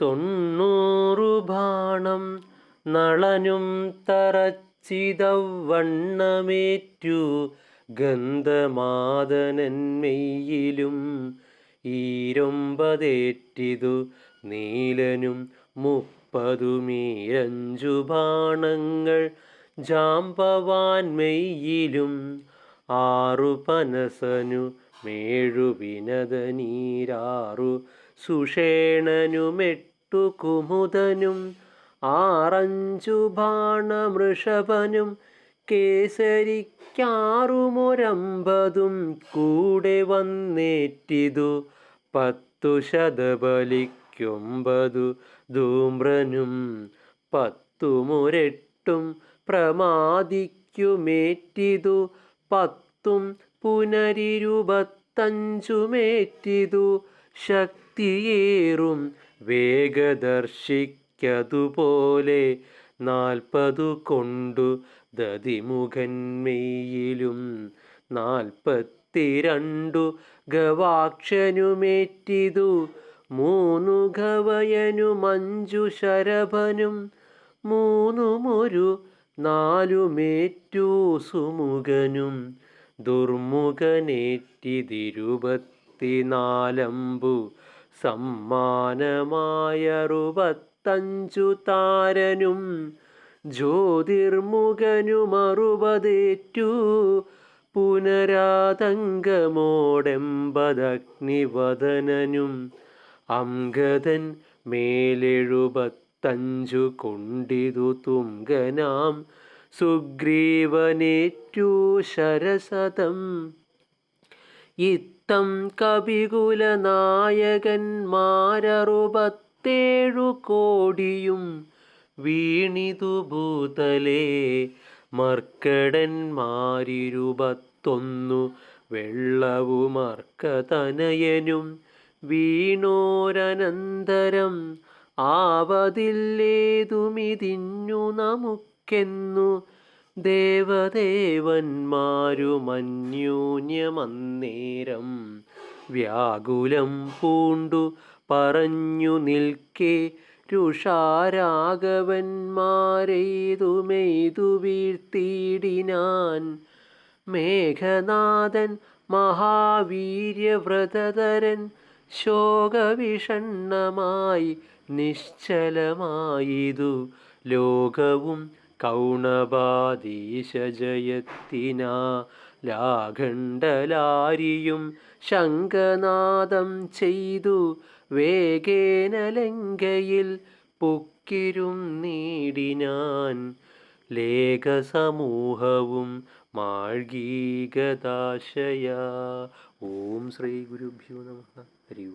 തൊണ്ണൂറു ബാണം നളനും തറച്ചിതവണ്ണമേറ്റു ഗന്ധമാദനന്മെയ്യിലും ഈരൊമ്പതേറ്റിതു നീലനും 30 മീരഞ്ചു ബാണങ്ങൾ ജാമ്പവാൻമെയ്യിലും 6 പനസനു മേഴുവിനദനീരാറു സുഷേണനും 8 കുമുദനും 6 ബാണമൃഷഭനും കേസരിക്കാറുമൊരമ്പതും കൂടെ വന്നേറ്റിതു 10 ശതബലിക്കൊമ്പതു ധൂമ്രനും 10 പ്രമാദിക്കുമേറ്റിതു 10 പുനരിരുപത്തഞ്ചുമേറ്റിതു ശക്തിയേറും വേഗദർശിക്കതുപോലെ 40 കൊണ്ടു ദതിമുഖന്മെയ്യിലും 42 ഗവാക്ഷനുമേറ്റിതു 3 ഗവയനും 5 ശരഭനും 3 4 സുമുഖനും ദുർമുഖനേറ്റിതിരുപത്തിനാലമ്പു സമ്മാനമായ 65 താരനും ജ്യോതിർമുഖനുമറുപതേറ്റു പുനരാതങ്കമോടെമ്പതഗ്നിവദനനും അംഗദൻ മേലെഴുപത്തഞ്ചു കൊണ്ടിതു തുംഗനാം സുഗ്രീവനേറ്റു ശരശതം ഇത്തം കപികുലനായകന്മാരറുപത്തേഴു കോടിയും വീണിതു ഭൂതലേ മർക്കടന്മാരിരുപത്തൊന്നു വെള്ളവുമർക്കതനയനും വീണോരനന്തരം ആവതില്ലേതുമിതിന്നു നമുക്കെന്നു ദേവദേവന്മാരുമന്യോന്യമന്നേരം വ്യാകുലം പൂണ്ടു പറഞ്ഞു നിൽക്കെ രുഷാരാഘവന്മാരെയ്തുമെയ്തു വീഴ്ത്തിയിടിനാൻ മേഘനാഥൻ മഹാവീര്യവ്രതധരൻ ശോകവിഷണ്ണമായി നിശ്ചലമായിതു ലോകവും കൗണപാദീശജയത്തിനാലാഖണ്ഡലാരിയും ശംഖനാദം ചെയ്തു വേഗേന ലങ്കയിൽ പൊക്കിരുന്നീടിനാൻ ലേഖസമൂഹവും മാഴ്ഗീഗദാശയ. ഓം ശ്രീ ഗുരുഭ്യോ നമഃ. ഹരി ഓം.